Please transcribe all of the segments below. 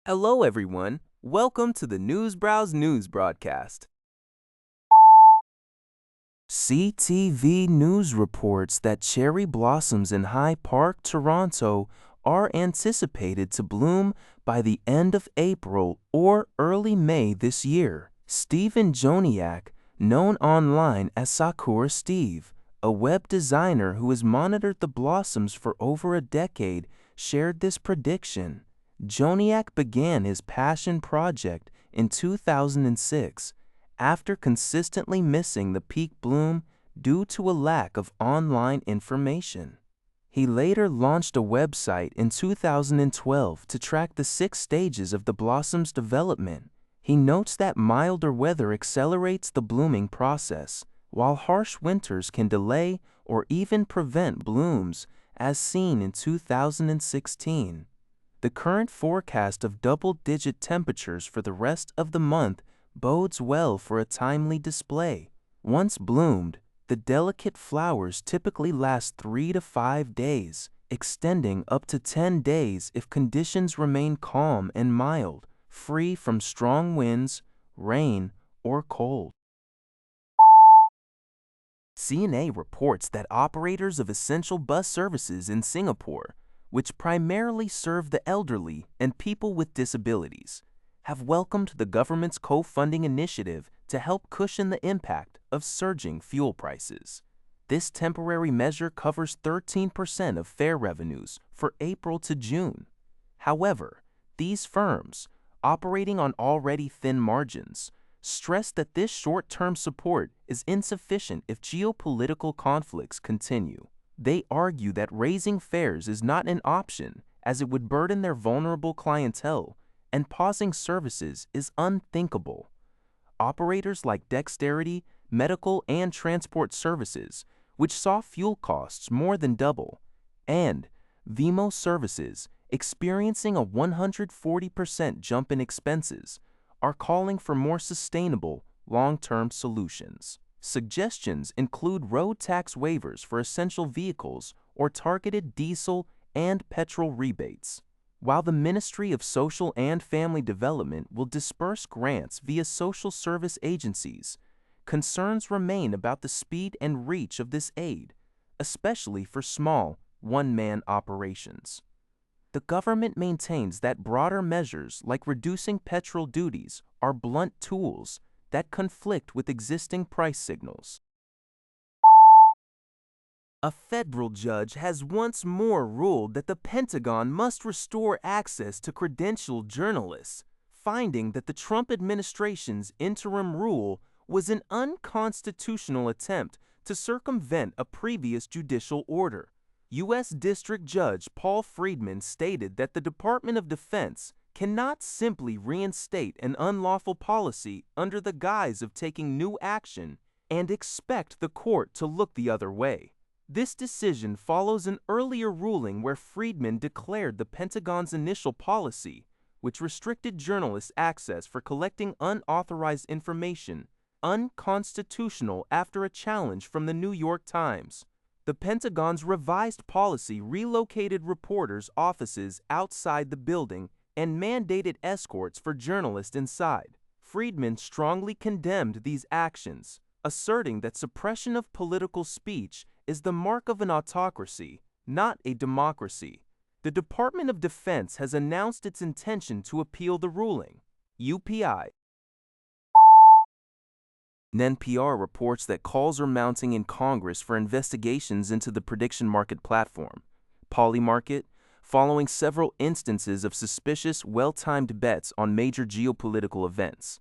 Hello, everyone. Welcome to the Newsbrowse News broadcast. CTV News reports that cherry blossoms in High Park, Toronto are anticipated to bloom by the end of April or early May this year. Stephen Joniak, known online as Sakura Steve, a web designer who has monitored the blossoms for over a decade, shared this prediction. Joniak began his passion project in 2006 after consistently missing the peak bloom due to a lack of online information. He later launched a website in 2012 to track the 6 stages of the blossom's development. He notes that milder weather accelerates the blooming process, while harsh winters can delay or even prevent blooms, as seen in 2016. The current forecast of double-digit temperatures for the rest of the month bodes well for a timely display. Once bloomed, the delicate flowers typically last 3 to 5 days, extending up to 10 days if conditions remain calm and mild, free from strong winds, rain, or cold. CNA reports that operators of essential bus services in Singapore, which primarily serve the elderly and people with disabilities, have welcomed the government's co-funding initiative to help cushion the impact of surging fuel prices. This temporary measure covers 13% of fare revenues for April to June. However, these firms, operating on already thin margins, stress that this short-term support is insufficient if geopolitical conflicts continue. They argue that raising fares is not an option, as it would burden their vulnerable clientele, and pausing services is unthinkable. Operators like Dexterity, Medical and Transport Services, which saw fuel costs more than double, and Vimo Services, experiencing a 140% jump in expenses, are calling for more sustainable, long-term solutions. Suggestions include road tax waivers for essential vehicles or targeted diesel and petrol rebates. While the Ministry of Social and Family Development will disperse grants via social service agencies, concerns remain about the speed and reach of this aid, especially for small, one-man operations. The government maintains that broader measures like reducing petrol duties are blunt tools that conflict with existing price signals. A federal judge has once more ruled that the Pentagon must restore access to credentialed journalists, finding that the Trump administration's interim rule was an unconstitutional attempt to circumvent a previous judicial order. U.S. District Judge Paul Friedman stated that the Department of Defense cannot simply reinstate an unlawful policy under the guise of taking new action and expect the court to look the other way. This decision follows an earlier ruling where Friedman declared the Pentagon's initial policy, which restricted journalists' access for collecting unauthorized information, unconstitutional after a challenge from the New York Times. The Pentagon's revised policy relocated reporters' offices outside the building and mandated escorts for journalists inside. Friedman strongly condemned these actions, asserting that suppression of political speech is the mark of an autocracy, not a democracy. The Department of Defense has announced its intention to appeal the ruling. UPI. NPR reports that calls are mounting in Congress for investigations into the prediction market platform, Polymarket, following several instances of suspicious, well-timed bets on major geopolitical events.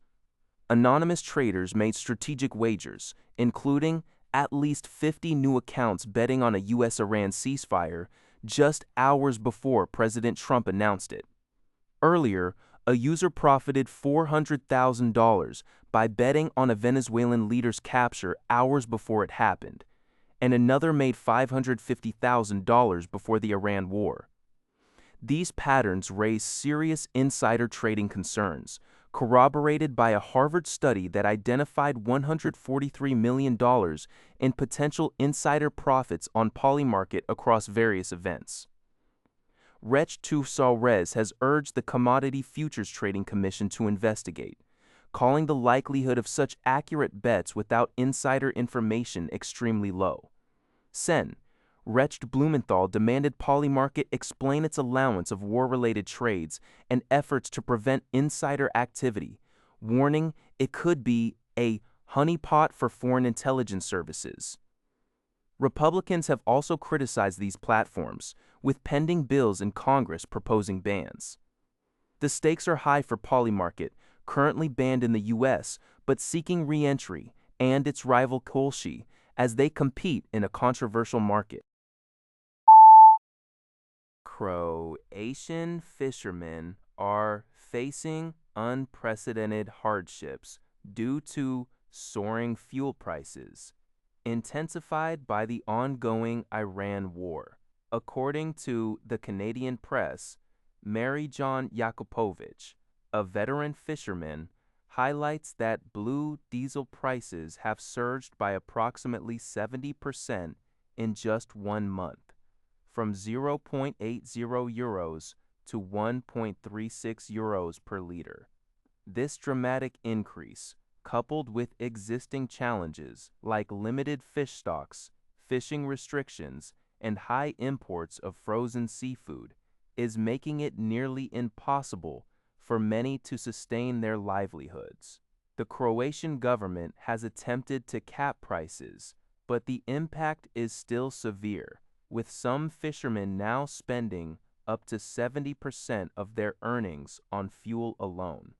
Anonymous traders made strategic wagers, including at least 50 new accounts betting on a U.S.-Iran ceasefire just hours before President Trump announced it. Earlier, a user profited $400,000 by betting on a Venezuelan leader's capture hours before it happened, and another made $550,000 before the Iran war. These patterns raise serious insider trading concerns, corroborated by a Harvard study that identified $143 million in potential insider profits on Polymarket across various events. Rech Tusalres has urged the Commodity Futures Trading Commission to investigate, calling the likelihood of such accurate bets without insider information extremely low. Sen. Recht Blumenthal demanded Polymarket explain its allowance of war-related trades and efforts to prevent insider activity, warning it could be a honeypot for foreign intelligence services. Republicans have also criticized these platforms, with pending bills in Congress proposing bans. The stakes are high for Polymarket, currently banned in the U.S., but seeking re-entry, and its rival Kolshi, as they compete in a controversial market. Croatian fishermen are facing unprecedented hardships due to soaring fuel prices, intensified by the ongoing Iran war. According to the Canadian press, Mary John Yakupovich, a veteran fisherman, highlights that blue diesel prices have surged by approximately 70% in just 1 month, from 0.80 euros to 1.36 euros per liter. This dramatic increase, coupled with existing challenges like limited fish stocks, fishing restrictions, and high imports of frozen seafood, is making it nearly impossible for many to sustain their livelihoods. The Croatian government has attempted to cap prices, but the impact is still severe, with some fishermen now spending up to 70% of their earnings on fuel alone.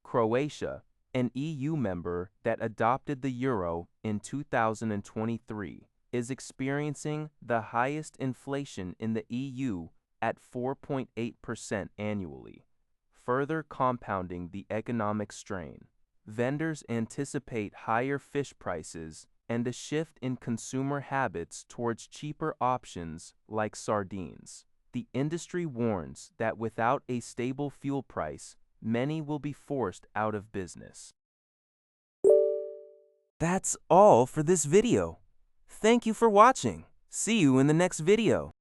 Croatia, an EU member that adopted the euro in 2023, is experiencing the highest inflation in the EU at 4.8% annually, further compounding the economic strain. Vendors anticipate higher fish prices and a shift in consumer habits towards cheaper options like sardines. The industry warns that without a stable fuel price, many will be forced out of business. That's all for this video. Thank you for watching. See you in the next video.